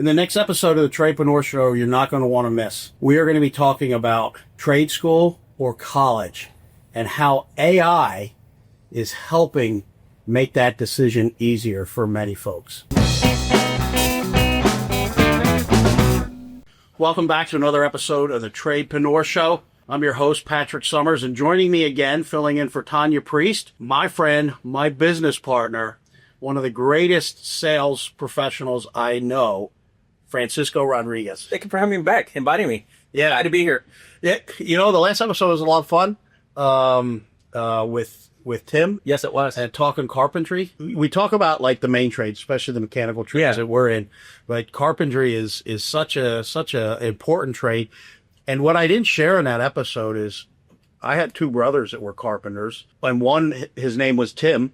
In the next episode of the Tradepreneur Show, you're not going to want to miss. We are going to be talking about trade school or college and how AI is helping make that decision easier for many folks. Welcome back to another episode of the Tradepreneur Show. I'm your host, Patrick Summers, and joining me again, filling in for Tanya Priest, my friend, my business partner, one of the greatest sales professionals I know, Francisco Rodriguez. Thank you for having me back, inviting me. Yeah. Glad to be here. Yeah, you know, the last episode was a lot of fun with Tim. Yes, it was. And talking carpentry. We talk about like the main trades, especially the mechanical trades that we're in. But carpentry is such a important trade. And what I didn't share in that episode is I had two brothers that were carpenters. And one, his name was Tim.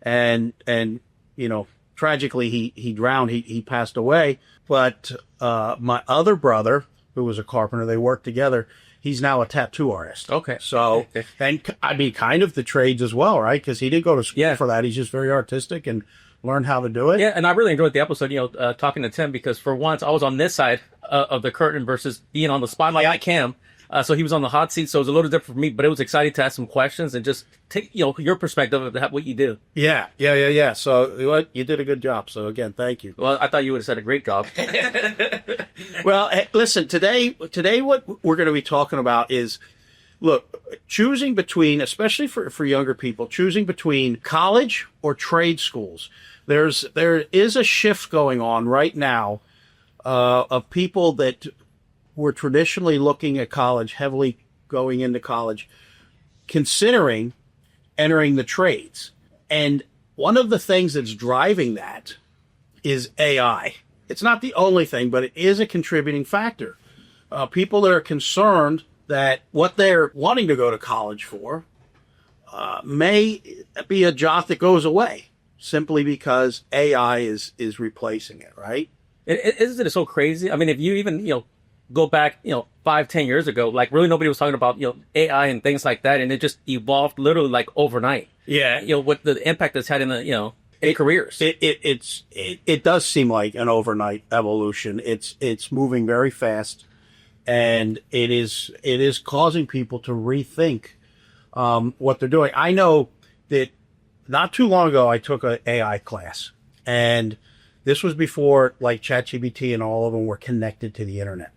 And you know, tragically he drowned. He passed away. But my other brother, who was a carpenter, they worked together. He's now a tattoo artist. Okay. So, and I mean, kind of the trades as well, right? Because he didn't go to school for that. He's just very artistic and learned how to do it. Yeah, and I really enjoyed the episode, talking to Tim, because for once I was on this side of the curtain versus being on the spotlight like Cam. So he was on the hot seat, so it was a little different for me, but it was exciting to ask some questions and just take, your perspective of what you do. Yeah. So you did a good job. So again, thank you. Well, I thought you would have said a great job. Well, listen, today what we're going to be talking about is, look, choosing between, especially for younger people, choosing between college or trade schools. There is a shift going on right now of people that were traditionally looking at college, heavily going into college, considering entering the trades. And one of the things that's driving that is AI. It's not the only thing, but it is a contributing factor. People that are concerned that what they're wanting to go to college for may be a job that goes away simply because AI is replacing it, right? Isn't it so crazy? I mean, if you even, go back, 5-10 years ago, like really nobody was talking about, AI and things like that. And it just evolved literally like overnight. Yeah. What the impact it's had in the, in careers. It does seem like an overnight evolution. It's moving very fast, and it is causing people to rethink, what they're doing. I know that not too long ago, I took an AI class, and this was before like ChatGPT and all of them were connected to the internet.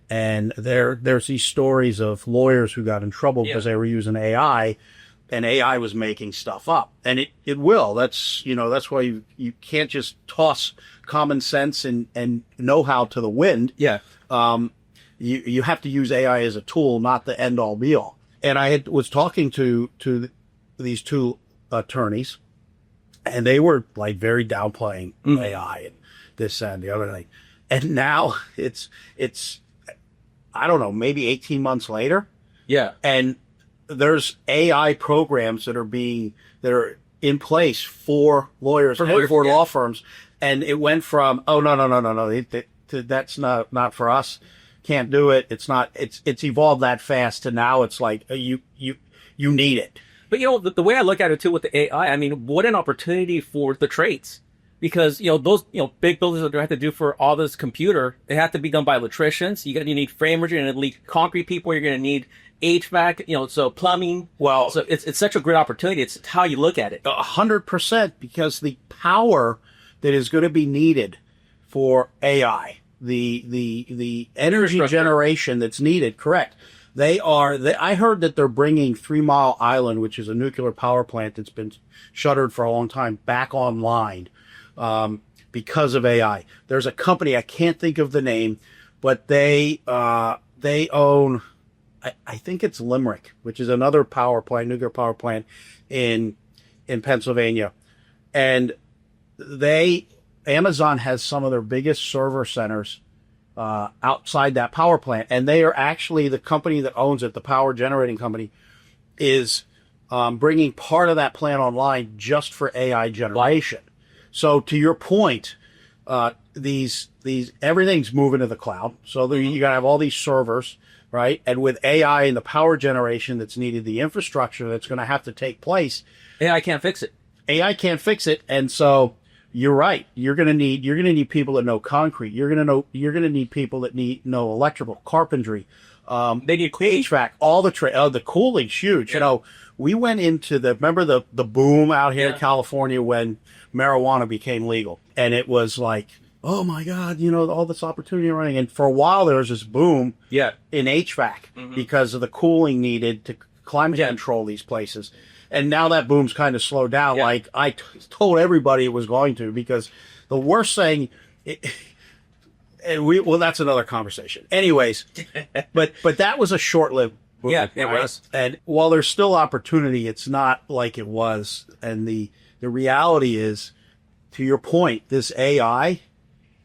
And there's these stories of lawyers who got in trouble because they were using AI, and AI was making stuff up. And it will. That's why you can't just toss common sense and know-how to the wind. Yeah. You have to use AI as a tool, not the end-all be-all. And I was talking to these two attorneys, and they were like very downplaying AI and this and the other thing. And now it's I don't know, maybe 18 months later. Yeah. And there's AI programs that are in place for lawyers and for law firms. And it went from, oh, no. That's not for us. Can't do it. It's evolved that fast to now it's like, you need it. But the way I look at it too with the AI, I mean, what an opportunity for the trades. Because, those, big buildings that they have to do for all this computer, they have to be done by electricians. You need framers, you're going to need concrete people, you're going to need HVAC, so plumbing. Well, so it's such a great opportunity. It's how you look at it. 100%, because the power that is going to be needed for AI, the energy generation that's needed, correct. I heard that they're bringing 3 Mile Island, which is a nuclear power plant that's been shuttered for a long time, back online. Because of AI. There's a company, I can't think of the name, but they own, I think it's Limerick, which is another nuclear power plant in Pennsylvania. And Amazon has some of their biggest server centers, outside that power plant. And they are actually, the company that owns it, the power generating company, is, bringing part of that plant online just for AI generation. So to your point, these everything's moving to the cloud. So you got to have all these servers, right? And with AI and the power generation that's needed, the infrastructure that's going to have to take place, AI can't fix it. AI can't fix it. And so you're right. You're gonna need people that know concrete. You're gonna need people that know electrical, carpentry, They need cooling. HVAC, all the the cooling's huge. You know, we went into remember the boom out here in California when marijuana became legal, and it was like, oh my God, you know, all this opportunity running. And for a while there was this boom in HVAC because of the cooling needed to climate control these places. And now that boom's kind of slowed down. Like I told everybody it was going to, because the worst thing, well, that's another conversation. Anyways, but that was a short-lived boom. Yeah, it was. And while there's still opportunity, it's not like it was. And the reality is, to your point, this AI,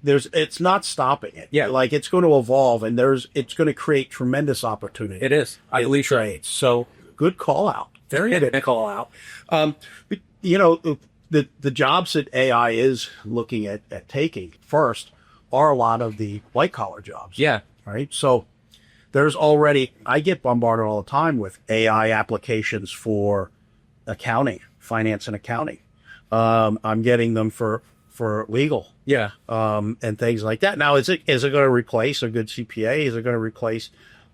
it's not stopping it. Yeah. Like it's going to evolve, and it's going to create tremendous opportunity. It is. I believe trades. So good call out. Very good call out. But, you know, the jobs that AI is looking at taking first are a lot of the white collar jobs. Yeah. Right. So I get bombarded all the time with AI applications for accounting, finance and accounting. I'm getting them for legal. Yeah. And things like that. Now, is it going to replace a good CPA? Is it going to replace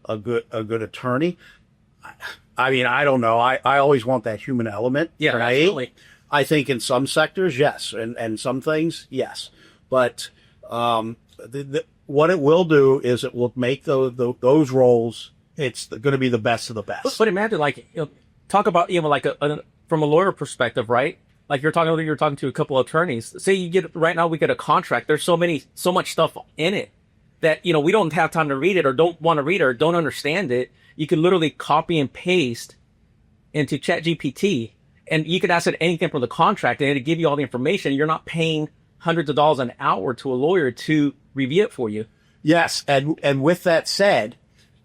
a good attorney? I mean, I don't know. I always want that human element. Yeah, right? absolutely. I think in some sectors, yes. And some things, yes. But what it will do is it will make those roles, it's going to be the best of the best. But imagine, like, you know, talk about, you know, like from a lawyer perspective, right? Like you're talking to a couple of attorneys. Say right now we get a contract. There's so much stuff in it that, you know, we don't have time to read it, or don't want to read it, or don't understand it. You can literally copy and paste into ChatGPT, and you could ask it anything from the contract, and it'll give you all the information. You're not paying hundreds of dollars an hour to a lawyer to review it for you. Yes, and with that said,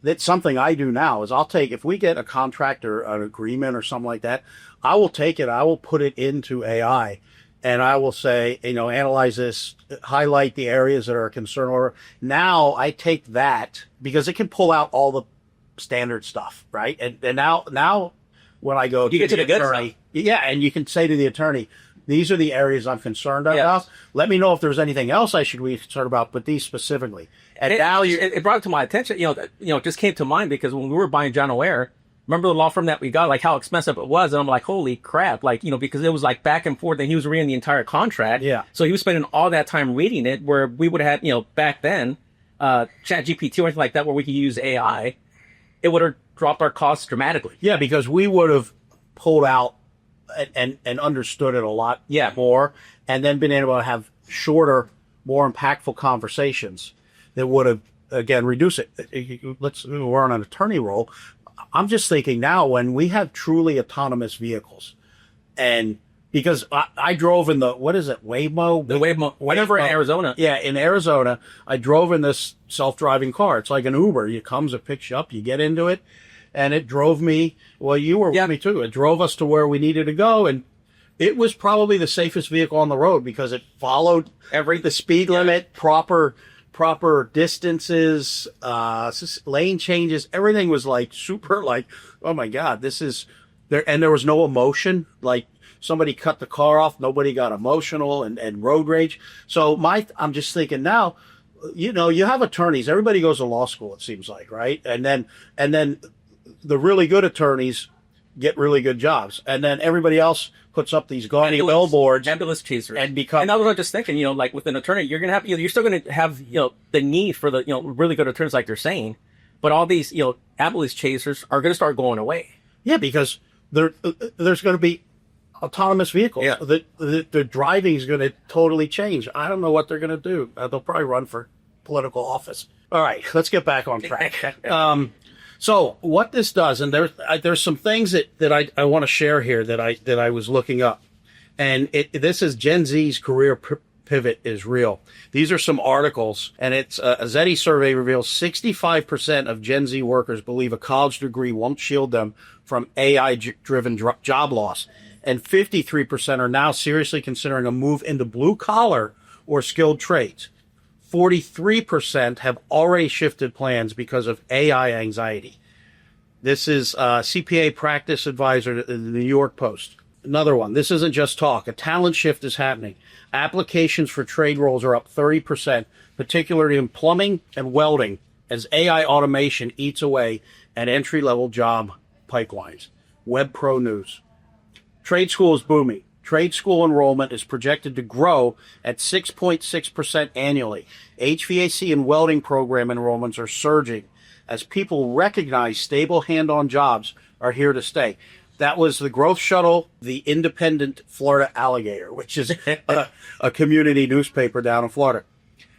that's something I do now is if we get a contract or an agreement or something like that, I will take it, I will put it into AI, and I will say, you know, analyze this, highlight the areas that are a concern. Or now I take that, because it can pull out all the standard stuff, right? And now when I go you get to the good attorney, stuff. Yeah, and you can say to the attorney, these are the areas I'm concerned about. Yes. Let me know if there's anything else I should be concerned about, but these specifically. And now it brought it to my attention. You know, it just came to mind because when we were buying John O'Hare, remember the law firm that we got, like how expensive it was, and I'm like, holy crap! Like, you know, because it was like back and forth, and he was reading the entire contract. Yeah. So he was spending all that time reading it, where we would have had, you know, back then, ChatGPT or anything like that, where we could use AI. It would have dropped our costs dramatically. Yeah, because we would have pulled out and understood it a lot more, and then been able to have shorter, more impactful conversations that would have, again, reduced it. We're on an attorney role. I'm just thinking now, when we have truly autonomous vehicles, and because I drove in what is it, Waymo? The Waymo, whatever, in Arizona. Yeah, in Arizona, I drove in this self-driving car. It's like an Uber. It comes, it picks you up, you get into it, and it drove me. Well, you were with me too. It drove us to where we needed to go, and it was probably the safest vehicle on the road because it followed the speed limit, proper distances, lane changes. Everything was like super, like, oh my God, this is there. And there was no emotion. Like, somebody cut the car off, nobody got emotional and road rage. So I'm just thinking now, you know, you have attorneys. Everybody goes to law school, it seems like, right? And then the really good attorneys get really good jobs, and then everybody else puts up these gaudy billboards, ambulance chasers, and become. And I was just thinking, you know, like with an attorney, you're gonna have, you know, you're still gonna have, you know, the need for the, you know, really good attorneys, like they're saying, but all these, you know, ambulance chasers are gonna start going away. Yeah, because there's going to be autonomous vehicles. Yeah. The driving is going to totally change. I don't know what they're going to do. They'll probably run for political office. All right, let's get back on track. So what this does, and there's some things that I want to share here that I was looking up, and this is Gen Z's career pivot is real. These are some articles, and it's a Zeti survey reveals 65% of Gen Z workers believe a college degree won't shield them from AI-driven job loss, and 53% are now seriously considering a move into blue-collar or skilled trades. 43% have already shifted plans because of AI anxiety. This is CPA practice advisor in the New York Post. Another one. This isn't just talk. A talent shift is happening. Applications for trade roles are up 30%, particularly in plumbing and welding, as AI automation eats away at entry-level job pipelines. Web Pro News. Trade school is booming. Trade school enrollment is projected to grow at 6.6% annually. HVAC and welding program enrollments are surging as people recognize stable hand-on jobs are here to stay. That was the Growth Shuttle, the Independent Florida Alligator, which is a community newspaper down in Florida.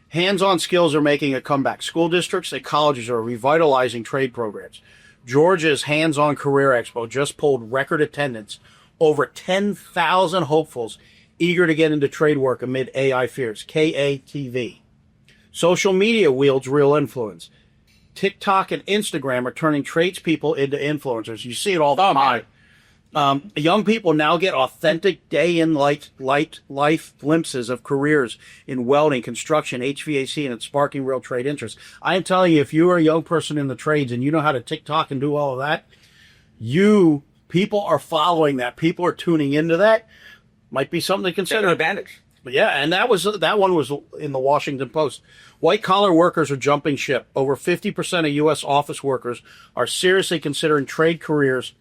Hands-on skills are making a comeback. School districts and colleges are revitalizing trade programs. Georgia's Hands-on Career Expo just pulled record attendance. Over 10,000 hopefuls eager to get into trade work amid AI fears. KATV. Social media wields real influence. TikTok and Instagram are turning tradespeople into influencers. You see it all the time. Young people now get authentic day-in-life glimpses of careers in welding, construction, HVAC, and it's sparking real trade interest. I am telling you, if you are a young person in the trades and you know how to TikTok and do all of that, people are following that. People are tuning into that. Might be something to consider. An advantage. But yeah, and that one was in the Washington Post. White-collar workers are jumping ship. Over 50% of U.S. office workers are seriously considering trade careers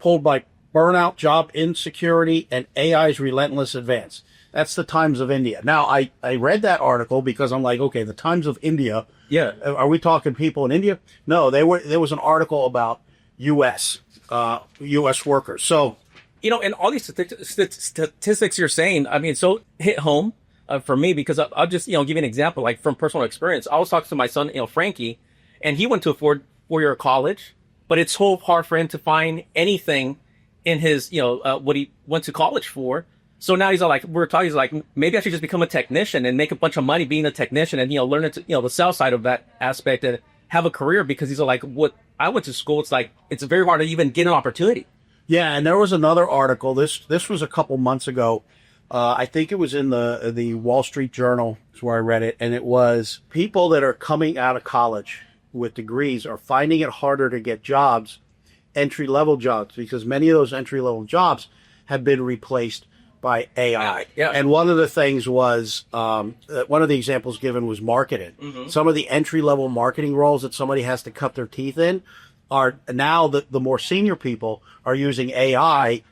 pulled by burnout, job insecurity, and AI's relentless advance. That's the Times of India. Now, I read that article because I'm like, okay, the Times of India. Yeah. Are we talking people in India? No, there was an article about U.S. Workers. So, and all these statistics you're saying, I mean, so hit home for me because I'll just, give you an example, like from personal experience. I was talking to my son, Frankie, and he went to a four-year college, but it's so hard for him to find anything in his, what he went to college for. So now he's like, he's like, maybe I should just become a technician and make a bunch of money being a technician and, learn it, the sales side of that aspect and have a career because he's like, what I went to school, it's like, it's very hard to even get an opportunity. Yeah. And there was another article. This was a couple months ago. I think it was in the Wall Street Journal is where I read it. And it was people that are coming out of college with degrees are finding it harder to get jobs, entry-level jobs, because many of those entry-level jobs have been replaced by AI. Yeah. And one of the things was, one of the examples given was marketing. Mm-hmm. Some of the entry-level marketing roles that somebody has to cut their teeth in are now the more senior people are using AI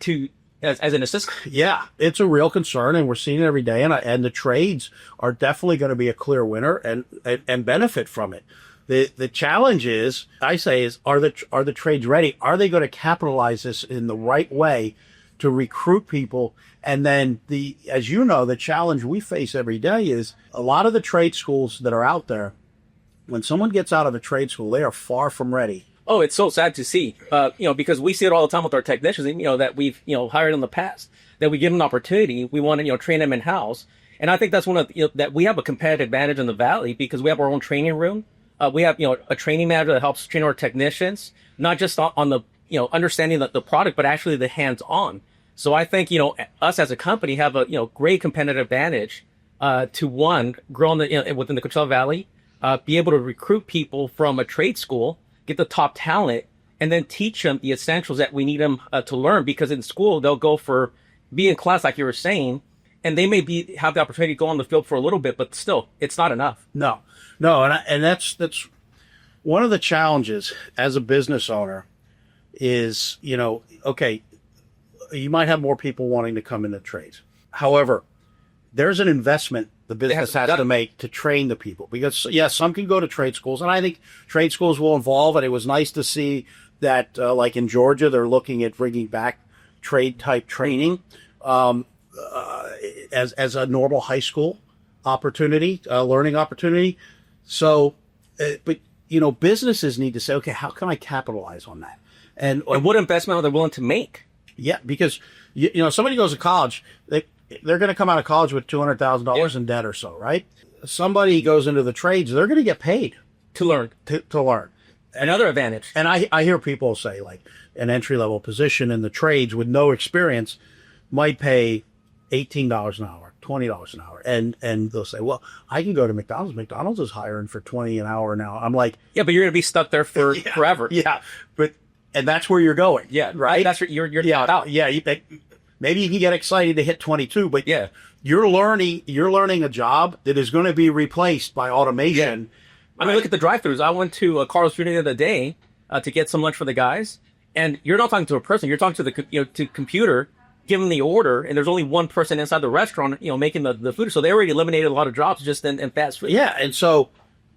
as an assistant. Yeah, it's a real concern, and we're seeing it every day. And the trades are definitely going to be a clear winner and benefit from it. The challenge is, I say, are the trades ready? Are they going to capitalize this in the right way to recruit people? And then as you know, the challenge we face every day is a lot of the trade schools that are out there. When someone gets out of a trade school, they are far from ready. Oh, it's so sad to see, because we see it all the time with our technicians, that we've, hired in the past, that we give them an opportunity. We want to, train them in house. And I think that's one of, that we have a competitive advantage in the Valley because we have our own training room. We have, a training manager that helps train our technicians, not just on the, understanding the product, but actually the hands-on. So I think, us as a company have a, great competitive advantage, to one, grow within the Coachella Valley, be able to recruit people from a trade school, get the top talent, and then teach them the essentials that we need them to learn. Because in school, they'll go be in class, like you were saying, and they may have the opportunity to go on the field for a little bit, but still, it's not enough. No, and that's one of the challenges as a business owner is, okay, you might have more people wanting to come into trades. However, there's an investment the business has to make to train the people because, yes, some can go to trade schools, and I think trade schools will evolve. And it was nice to see that, like in Georgia, they're looking at bringing back trade type training as a normal high school opportunity, learning opportunity. So, but businesses need to say, okay, how can I capitalize on that? And what investment are they willing to make? Yeah, because somebody goes to college, they're going to come out of college with $200,000 in debt or so, right? Somebody goes into the trades, they're going to get paid to learn. To learn. Another advantage. And I hear people say, like, an entry-level position in the trades with no experience might pay $18 an hour, $20 an hour. And they'll say, well, I can go to McDonald's. McDonald's is hiring for $20 an hour now. I'm like... Yeah, but you're going to be stuck there forever. Yeah, and that's where you're going. Yeah, right? That's where you're yeah, out. Yeah, maybe you can get excited to hit 22, but Yeah. you're learning a job that is going to be replaced by automation. I mean, look at the drive-thrus. I went to Carl's Jr. the other day to get some lunch for the guys, and you're not talking to a person. You're talking to the computer, giving the order, and there's only one person inside the restaurant, making the food. So they already eliminated a lot of jobs just in fast food. Yeah, and so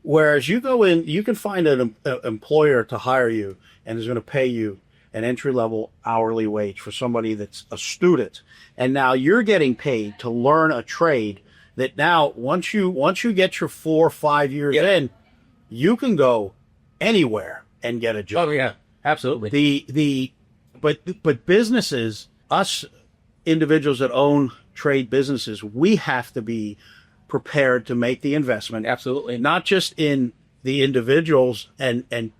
whereas you go in, you can find an employer to hire you and is going to pay you an entry-level hourly wage for somebody that's a student, and now you're getting paid to learn a trade that now once you get your 4 or 5 years in, you can go anywhere and get a job. Oh yeah, absolutely. But businesses, us individuals that own trade businesses, we have to be prepared to make the investment. Absolutely. Not just in the individuals and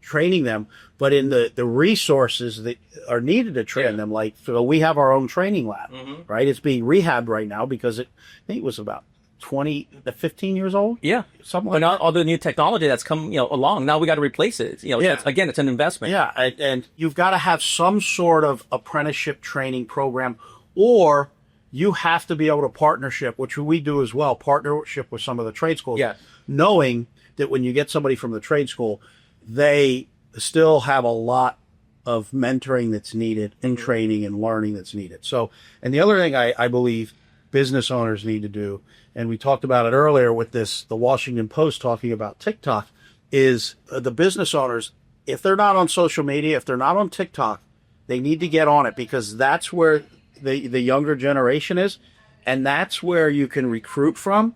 training them, but in the resources that are needed to train them. Like, so we have our own training lab, right? It's being rehabbed right now because I think it was about 15 years old. Yeah. Something But like not all the new technology that's come, along. Now we got to replace it. Again, it's an investment. Yeah. And you've got to have some sort of apprenticeship training program, or you have to be able to partnership, which we do as well, partnership with some of the trade schools. Yeah. Knowing that when you get somebody from the trade school, they still have a lot of mentoring that's needed and training and learning that's needed. So, and the other thing I believe business owners need to do, and we talked about it earlier with the Washington Post talking about TikTok, is the business owners, if they're not on social media, if they're not on TikTok, they need to get on it, because that's where the younger generation is, and that's where you can recruit from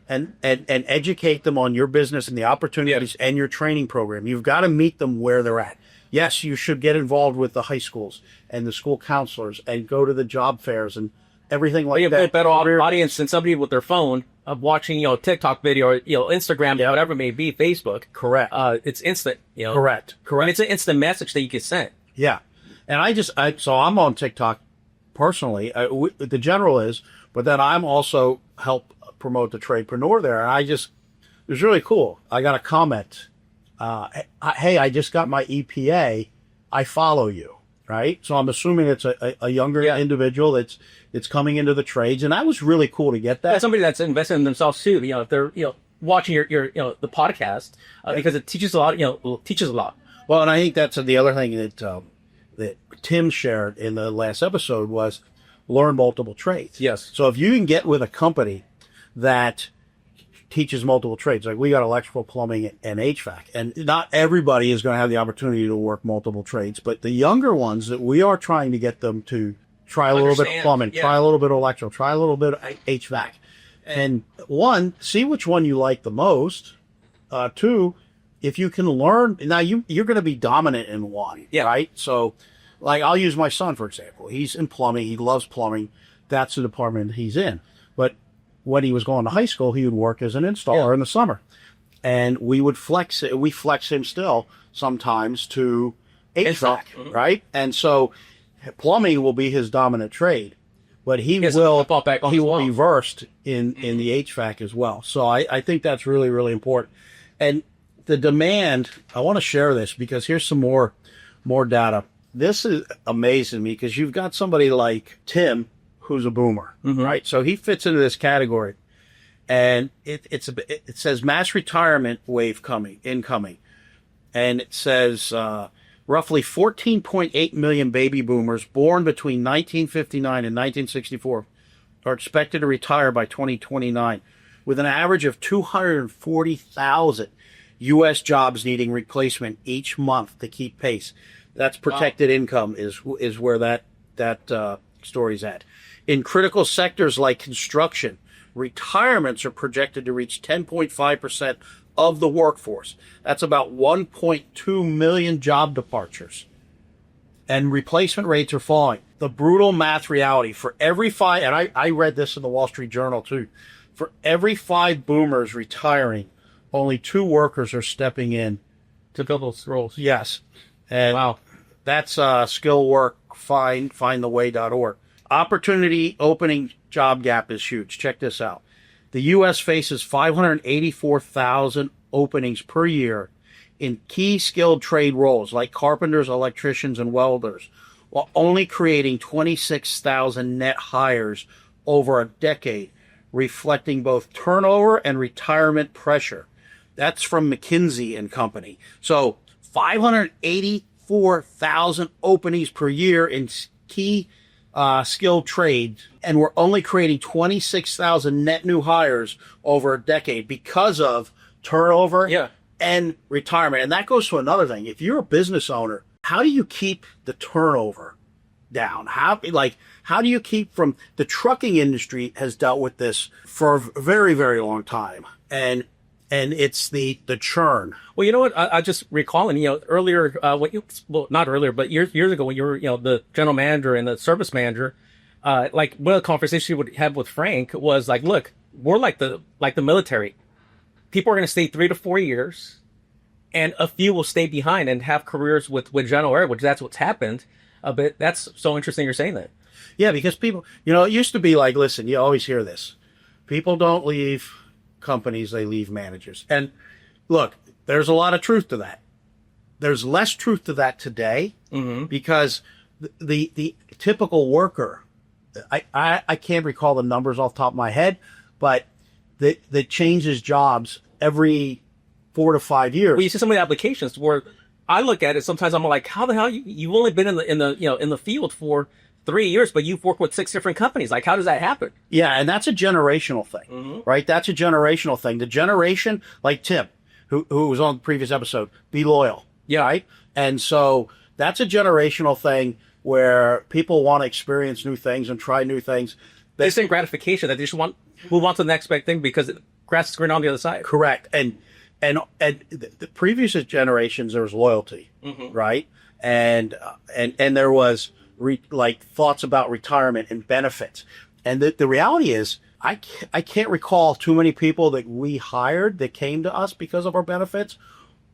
and educate them on your business and the opportunities and your training program. You've got to meet them where they're at. Yes, you should get involved with the high schools and the school counselors and go to the job fairs and everything like that. You have a better audience than somebody with their phone of watching, TikTok video or, Instagram, whatever it may be, Facebook. Correct. It's instant, Correct. And it's an instant message that you can send. Yeah. And so I'm on TikTok personally. The general is, but then I'm also help promote the tradepreneur there. And it was really cool. I got a comment. Hey, I just got my EPA. I follow you. Right. So I'm assuming it's a younger individual that's coming into the trades. And that was really cool to get that. That's somebody that's invested in themselves too. If they're, watching your the podcast, because it teaches a lot. Well, and I think that's the other thing that Tim shared in the last episode was learn multiple trades. Yes. So if you can get with a company that teaches multiple trades, like we got electrical, plumbing, and HVAC, and not everybody is going to have the opportunity to work multiple trades, but the younger ones that we are trying to get them to try a little bit of plumbing, try a little bit of electrical, try a little bit of HVAC. And one, see which one you like the most. Two, if you can learn, now you're going to be dominant in one, right? So, like, I'll use my son, for example. He's in plumbing. He loves plumbing. That's the department he's in. But when he was going to high school, he would work as an installer in the summer. And we flex him still sometimes to HVAC, right? And so plumbing will be his dominant trade. But he will be versed in the HVAC as well. So I think that's really, really important. And the demand, I want to share this because here's some more data. This is amazing me because you've got somebody like Tim who's a boomer, right? So he fits into this category. And it says mass retirement wave incoming. And it says roughly 14.8 million baby boomers born between 1959 and 1964 are expected to retire by 2029, with an average of 240,000 U.S. jobs needing replacement each month to keep pace. That's protected income is where that story's at. In critical sectors like construction, retirements are projected to reach 10.5% of the workforce. That's about 1.2 million job departures. And replacement rates are falling. The brutal math reality for every 5, and I read this in the Wall Street Journal too, for every 5 boomers retiring, only 2 workers are stepping in to fill those roles. Yes. And wow. That's skill work, findtheway.org. Opportunity opening job gap is huge. Check this out. The U.S. faces 584,000 openings per year in key skilled trade roles like carpenters, electricians, and welders, while only creating 26,000 net hires over a decade, reflecting both turnover and retirement pressure. That's from McKinsey and Company. So 584,000 openings per year in key skilled trades, and we're only creating 26,000 net new hires over a decade because of turnover and retirement. And that goes to another thing. If you're a business owner, how do you keep the turnover down? How do you keep from the trucking industry has dealt with this for a very, very long time. And it's the churn. Well, you know what? I just recalling, earlier, not earlier, but years ago when you were, the general manager and the service manager, like one of the conversations you would have with Frank was like, look, we're like the military. People are going to stay 3 to 4 years, and a few will stay behind and have careers with General Air, which that's what's happened. But that's so interesting you're saying that. Yeah, because people, it used to be like, listen, you always hear this. People don't leave companies, they leave managers. And look, there's a lot of truth to that. There's less truth to that today because the typical worker, I can't recall the numbers off the top of my head, but that changes jobs every 4 to 5 years. Well, you see some of the applications where I look at it, sometimes I'm like, how the hell you've only been in the field for 3 years, but you've worked with 6 different companies. Like, how does that happen? Yeah, and that's a generational thing, right? That's a generational thing. The generation, like Tim, who was on the previous episode, be loyal, right? And so that's a generational thing where people want to experience new things and try new things. It's in gratification that they just want move on to the next big thing because grass is green on the other side. Correct. And the previous generations, there was loyalty, right? And there was thoughts about retirement and benefits. And the reality is, I can't recall too many people that we hired that came to us because of our benefits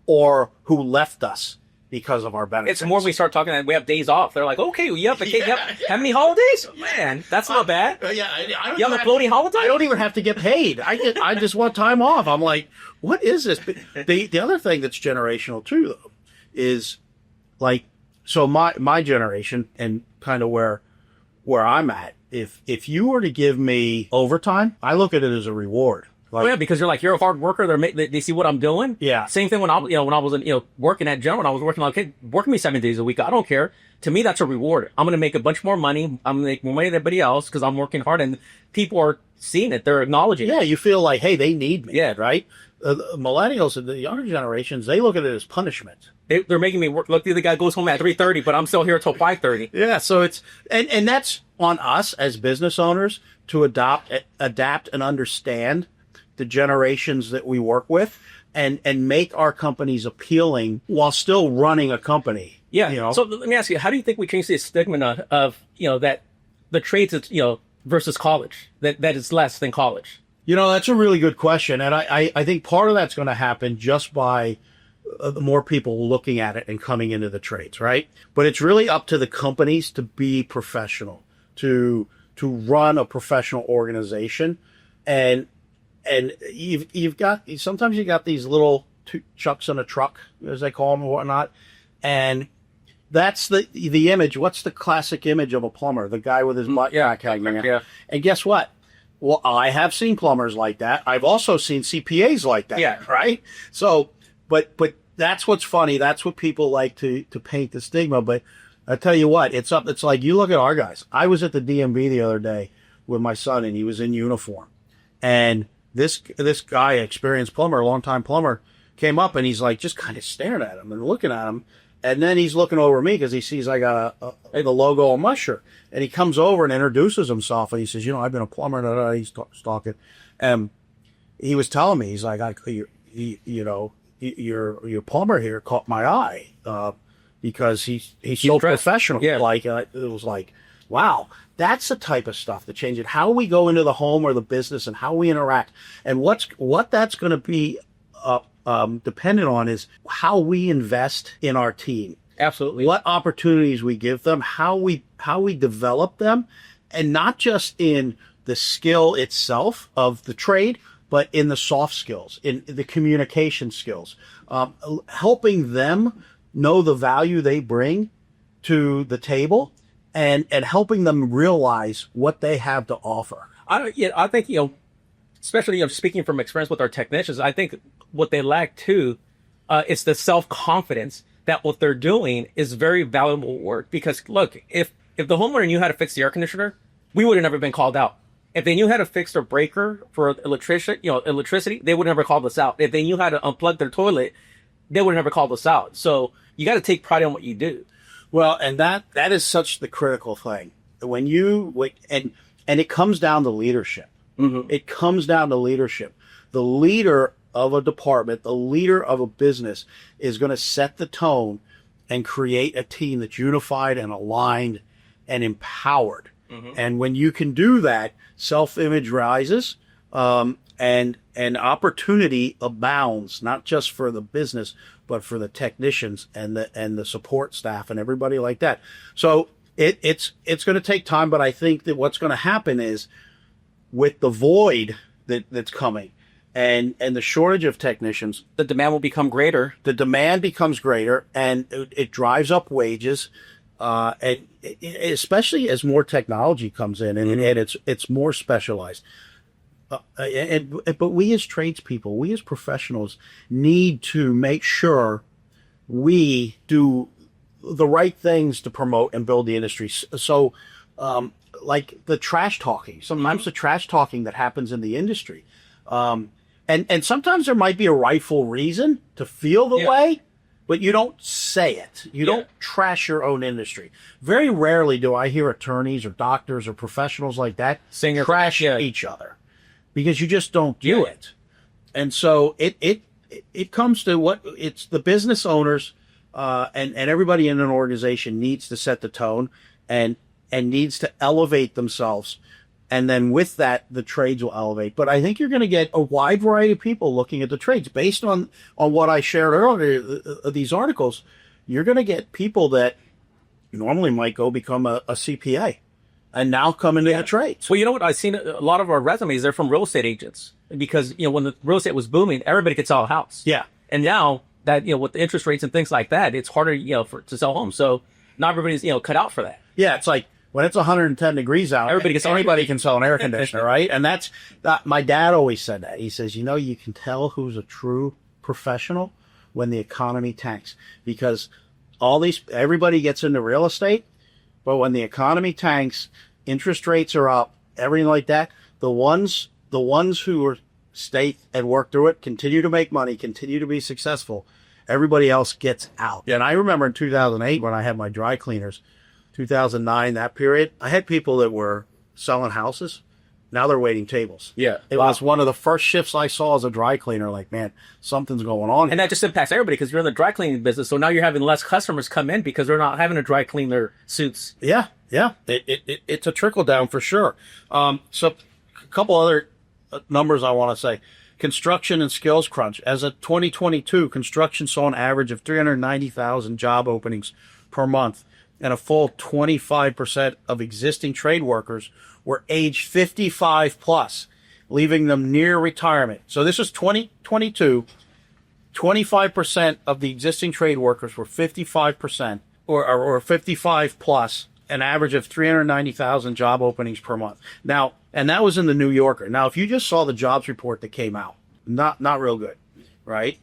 or who left us because of our benefits. It's more when we start talking and we have days off. They're like, okay, you have how many holidays? Man, that's not bad. You have a floating holiday? I don't even have to get paid. I just want time off. I'm like, what is this? But the other thing that's generational too, though, is like, so my generation and kind of where I'm at, if you were to give me overtime, I look at it as a reward. Like, because you're a hard worker. They see what I'm doing. Yeah. Same thing when I was working at General. I was working working me 7 days a week. I don't care. To me, that's a reward. I'm going to make a bunch more money. I'm going to make more money than everybody else because I'm working hard and people are seeing it. They're acknowledging it. Yeah, you feel like, hey, they need me. Yeah, right. Millennials and the younger generations, they look at it as punishment. They're making me work. Look, the other guy goes home at 3:30, but I'm still here till 5:30. Yeah, so it's and that's on us as business owners to adapt and understand the generations that we work with and make our companies appealing while still running a company. Yeah. So let me ask you, how do you think we change the stigma of that the trades versus college that is less than college? That's a really good question. And I think part of that's going to happen just by more people looking at it and coming into the trades, right? But it's really up to the companies to be professional, to run a professional organization. And you've got, sometimes you got these little chucks in a truck, as they call them and whatnot. And that's the image. What's the classic image of a plumber? The guy with his butt crack hanging. Yeah. And guess what? Well, I have seen plumbers like that. I've also seen CPAs like that. Yeah. Right. So, but that's what's funny. That's what people like to paint the stigma. But I tell you what, it's like, you look at our guys. I was at the DMV the other day with my son and he was in uniform. And this guy, experienced plumber, a longtime plumber, came up and he's like just kind of staring at him and looking at him. And then he's looking over me because he sees I got the logo on my shirt. And he comes over and introduces himself and he says, I've been a plumber. And he's talking. And he was telling me, he's like, your plumber here caught my eye because he's so professional. Yeah. It was like, wow, that's the type of stuff that changes how we go into the home or the business and how we interact. And what that's going to be dependent on is how we invest in our team. Absolutely. What opportunities we give them, how we develop them, and not just in the skill itself of the trade, but in the soft skills, in the communication skills, helping them know the value they bring to the table and helping them realize what they have to offer. I think, especially, speaking from experience with our technicians, I think what they lack too, is the self-confidence that what they're doing is very valuable work. Because look, if the homeowner knew how to fix the air conditioner, we would have never been called out. If they knew how to fix their breaker for electricity, they would never call us out. If they knew how to unplug their toilet, they would never call us out. So you got to take pride in what you do. Well, and that is such the critical thing. And it comes down to leadership. Mm-hmm. It comes down to leadership. The leader of a department, the leader of a business is going to set the tone and create a team that's unified and aligned and empowered. Mm-hmm. And when you can do that, self-image rises, and opportunity abounds, not just for the business, but for the technicians and the support staff and everybody like that. So it's going to take time, but I think that what's going to happen is with the void that's coming and the shortage of technicians, the demand will become greater. The demand becomes greater, and it drives up wages. And especially as more technology comes in and it's more specialized. But we as tradespeople, we as professionals need to make sure we do the right things to promote and build the industry. So, like the trash talking, sometimes the trash talking that happens in the industry. And sometimes there might be a rightful reason to feel the way, but you don't say it. You don't trash your own industry. Very rarely do I hear attorneys or doctors or professionals like that trash each other, because you just don't do it. And so it comes to it's the business owners and everybody in an organization needs to set the tone and needs to elevate themselves. And then with that, the trades will elevate. But I think you're going to get a wide variety of people looking at the trades. Based on what I shared earlier, these articles, you're going to get people that normally might go become a CPA and now come into the trades. Well, you know what? I've seen a lot of our resumes, they're from real estate agents. Because, when the real estate was booming, everybody could sell a house. Yeah. And now that, with the interest rates and things like that, it's harder, to sell homes. So not everybody's, cut out for that. Yeah, it's like, when it's 110 degrees out, anybody can sell an air conditioner, right? And that's my dad always said that. He says, you can tell who's a true professional when the economy tanks, because everybody gets into real estate, but when the economy tanks, interest rates are up, everything like that, the ones who stay and work through it, continue to make money, continue to be successful, everybody else gets out. And I remember in 2008 when I had my dry cleaners, 2009, that period, I had people that were selling houses. Now they're waiting tables. Yeah. It was one of the first shifts I saw as a dry cleaner. Like, man, something's going on. And that just impacts everybody because you're in the dry cleaning business. So now you're having less customers come in because they're not having to dry clean their suits. Yeah. It's a trickle down for sure. So a couple other numbers I want to say. Construction and skills crunch. As of 2022, construction saw an average of 390,000 job openings per month. And a full 25% of existing trade workers were aged 55 plus, leaving them near retirement. So this was 2022. 25% of the existing trade workers were 55% or 55 plus, an average of 390,000 job openings per month. Now, and that was in the New Yorker. Now, if you just saw the jobs report that came out, not real good, right?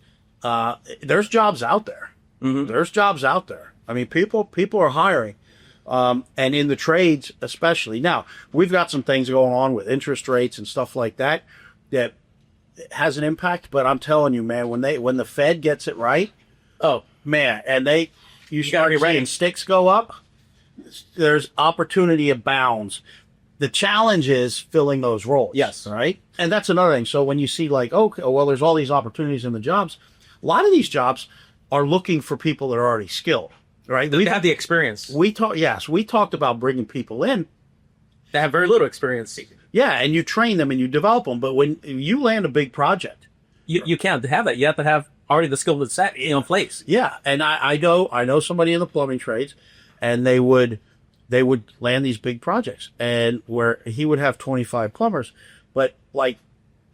There's jobs out there. Mm-hmm. There's jobs out there. I mean, people are hiring, and in the trades especially. Now, we've got some things going on with interest rates and stuff like that has an impact. But I'm telling you, man, when the Fed gets it right, oh man, and you start seeing sticks go up, there's opportunity abounds. The challenge is filling those roles. Yes, right, and that's another thing. So when you see like, okay, well, there's all these opportunities in the jobs. A lot of these jobs are looking for people that are already skilled. Right, they have the experience. We talked about bringing people in that have very little experience. Yeah, and you train them and you develop them. But when you land a big project, you can't have that. You have to have already the skill that's set in place. Yeah, and I know somebody in the plumbing trades, and they would land these big projects, and where he would have 25 plumbers, but like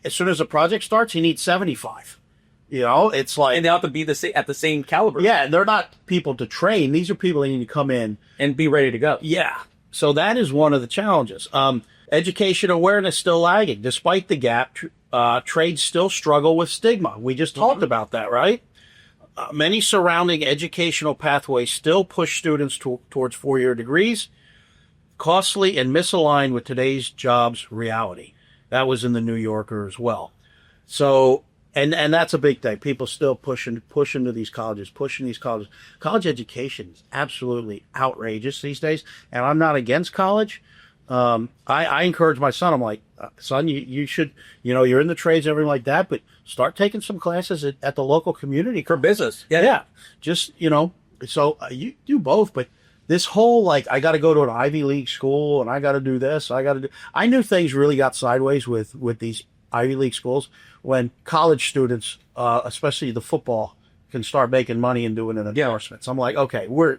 as soon as the project starts, he needs 75. You know, it's like, And they have to be at the same caliber. yeah, they're not people to train. These are people that need to come in And be ready to go. Yeah. So that is one of the challenges. Education awareness still lagging. Despite the gap, trades still struggle with stigma. We just talked about that, right? Many surrounding educational pathways still push students towards four-year degrees, costly and misaligned with today's jobs reality. That was in the New Yorker as well. So, and that's a big thing. People still pushing to these colleges, pushing these colleges. College education is absolutely outrageous these days. And I'm not against college. I encourage my son. I'm like, son, you should, you're in the trades and everything like that, but start taking some classes at the local community For business. Yeah. Just, so you do both, but this whole, like, I got to go to an Ivy League school and I got to do this. I knew things really got sideways with these Ivy League schools when college students, especially the football, can start making money and doing it in endorsements. I'm like, okay, we're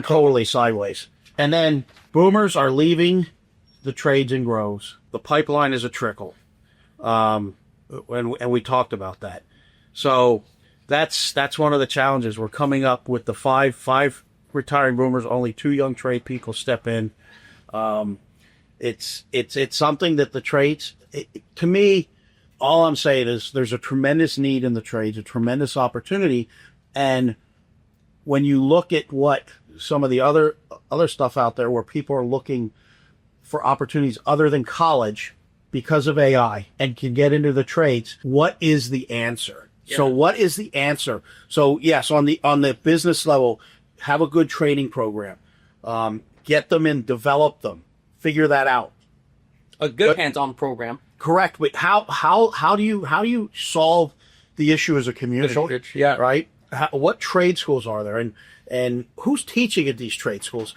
totally sideways. And then boomers are leaving the trades and grows. The pipeline is a trickle. And we talked about that. So that's one of the challenges. We're coming up with the five retiring boomers, only 2 young trade people step in. It's something that the trades, to me, all I'm saying is there's a tremendous need in the trades, a tremendous opportunity. And when you look at what some of the other stuff out there where people are looking for opportunities other than college because of AI and can get into the trades, what is the answer? Yeah. So what is the answer? So yes, on the business level, have a good training program. Get them in, develop them, figure that out. A good hands-on program. Correct, but how do you solve the issue as a community? The shortage, yeah. Right? What trade schools are there, and who's teaching at these trade schools?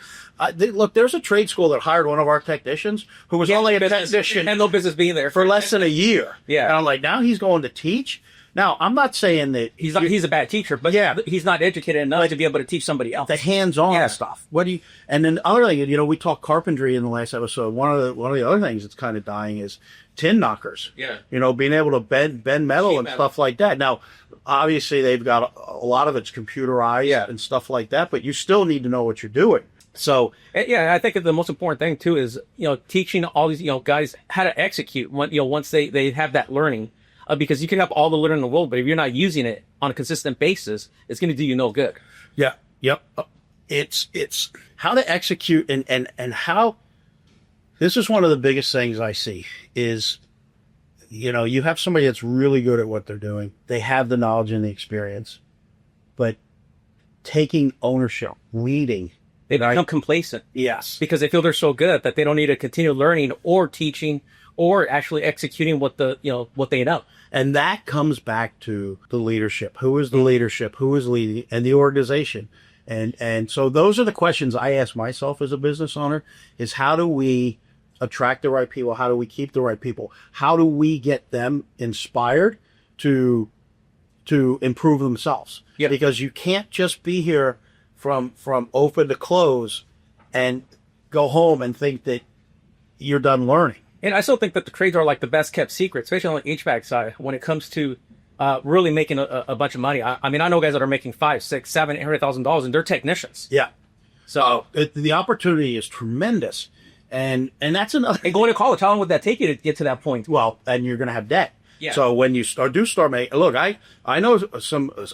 Look, there's a trade school that hired one of our technicians who was only a technician and no business being there for less than a year. Yeah, and I'm like, now he's going to teach. Now, I'm not saying that he's a bad teacher, but he's not educated enough to be able to teach somebody else. The hands-on stuff. And then the other thing, we talked carpentry in the last episode. One of the other things that's kind of dying is tin knockers. Yeah. Being able to bend metal and stuff like that. Now, obviously they've got a lot of it's computerized and stuff like that, but you still need to know what you're doing. So I think the most important thing too is teaching all these guys how to execute once they have that learning. Because you can have all the learning in the world, but if you're not using it on a consistent basis, it's going to do you no good. Yeah. Yep. It's how to execute and how. This is one of the biggest things I see is, you have somebody that's really good at what they're doing. They have the knowledge and the experience, but taking ownership, leading. They become complacent. Yes. Because they feel they're so good that they don't need to continue learning or teaching or actually executing what they know. And that comes back to the leadership. Who is the leadership? Who is leading? And the organization. And so those are the questions I ask myself as a business owner is how do we attract the right people? How do we keep the right people? How do we get them inspired to improve themselves? Yeah. Because you can't just be here from open to close and go home and think that you're done learning. And I still think that the trades are like the best kept secret, especially on the HVAC side, when it comes to really making a bunch of money. I mean, I know guys that are making $500,000, $600,000, $700,000, and they're technicians. Yeah. So the opportunity is tremendous, and that's another. And going to college, how long would that take you to get to that point? Well, and you're going to have debt. Yeah. So when you start making, look, I know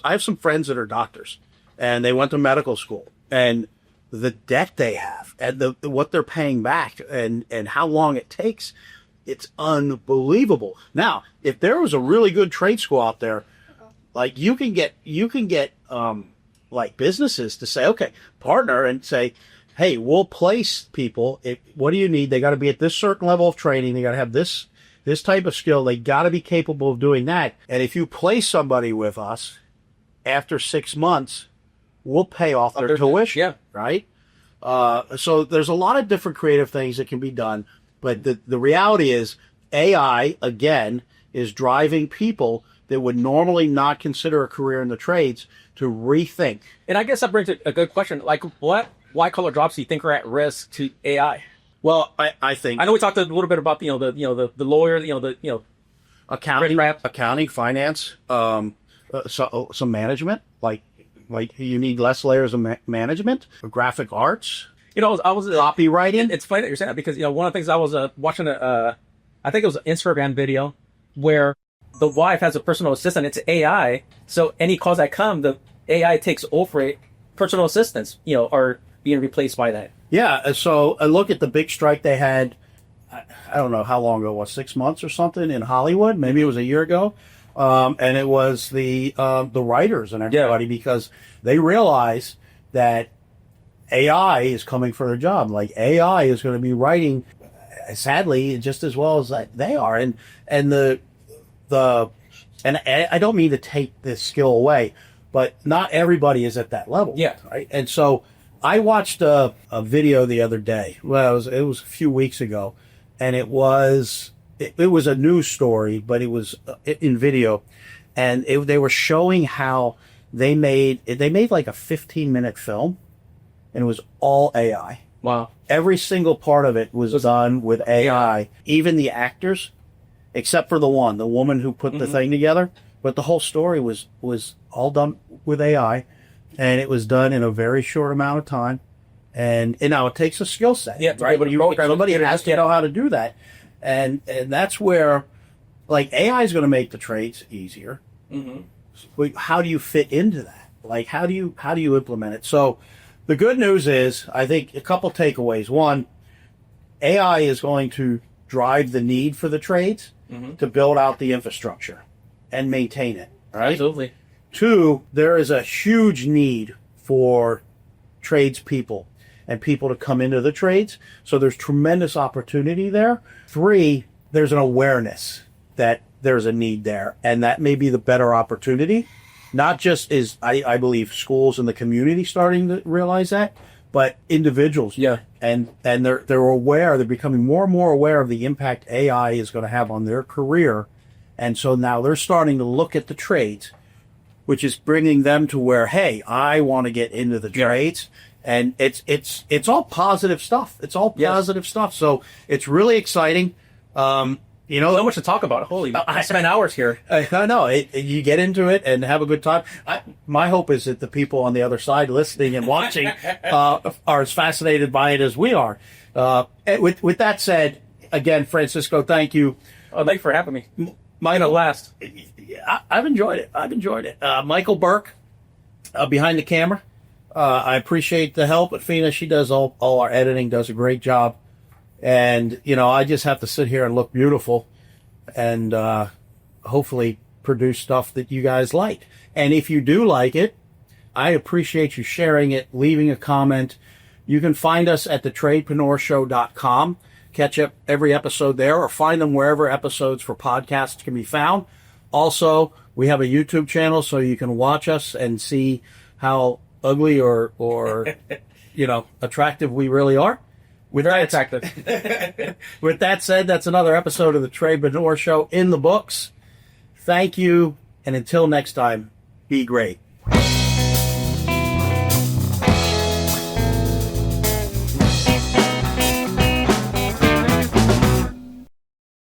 I have some friends that are doctors, and they went to medical school, and the debt they have and what they're paying back and how long it takes, it's unbelievable. Now, if there was a really good trade school out there, like you can get like businesses to say, okay, partner and say, hey, we'll place people. What do you need? They got to be at this certain level of training. They got to have this type of skill. They got to be capable of doing that. And if you place somebody with us after 6 months, we'll pay off their tuition. Yeah. Right? So there's a lot of different creative things that can be done. But the reality is AI, again, is driving people that would normally not consider a career in the trades to rethink. And I guess that brings a good question. Like, what white-collar jobs do you think are at risk to AI? Well, I think... I know we talked a little bit about, the lawyer, accounting, finance, some management, like you need less layers of management, graphic arts, I was copywriting. It's funny that you're saying that because one of the things I was watching I think it was an Instagram video where the wife has a personal assistant. It's AI, so any calls that come, the AI takes over it. Personal assistants, are being replaced by that. Yeah. So I look at the big strike they had. I don't know how long ago it was, 6 months or something in Hollywood. Maybe it was a year ago. And it was the writers and everybody because they realize that AI is coming for their job. Like AI is going to be writing, sadly, just as well as they are. And I don't mean to take this skill away, but not everybody is at that level. Yeah. Right. And so I watched a video the other day. Well, it was a few weeks ago, and it was a news story, but it was in video, and they were showing how they made like a 15-minute film, and it was all AI. Wow. Every single part of it was done with AI, even the actors, except for the woman who put the thing together. But the whole story was all done with AI, and it was done in a very short amount of time. And now it takes a skill set. Yeah, right. Somebody has to know how to do that. And that's where, like, AI is going to make the trades easier. But how do you fit into that? Like, how do you implement it? So the good news is, I think a couple takeaways. One, AI is going to drive the need for the trades to build out the infrastructure and maintain it. Right? Absolutely. Two, there is a huge need for tradespeople and people to come into the trades. So there's tremendous opportunity there. Three, there's an awareness that there's a need there, and that may be the better opportunity. Not just is, I believe, schools and the community starting to realize that, but individuals. Yeah. And they're aware, they're becoming more and more aware of the impact AI is going to have on their career. And so now they're starting to look at the trades, which is bringing them to where, hey, I want to get into the trades. And it's all positive stuff. It's all positive stuff. So it's really exciting. So much to talk about. Holy, I spent hours here. I know. You get into it and have a good time. My hope is that the people on the other side listening and watching are as fascinated by it as we are. With that said, again, Francisco, thank you. Oh, thank you for having me. Michael, last. I've enjoyed it. Michael Burke, behind the camera. I appreciate the help. Athena, she does all our editing, does a great job. And, I just have to sit here and look beautiful and hopefully produce stuff that you guys like. And if you do like it, I appreciate you sharing it, leaving a comment. You can find us at thetradepreneurshow.com. Catch up every episode there, or find them wherever episodes for podcasts can be found. Also, we have a YouTube channel, so you can watch us and see how ugly or attractive we really are. Very attractive. With that said, that's another episode of the Tradepreneur Show in the books. Thank you, and until next time, be great.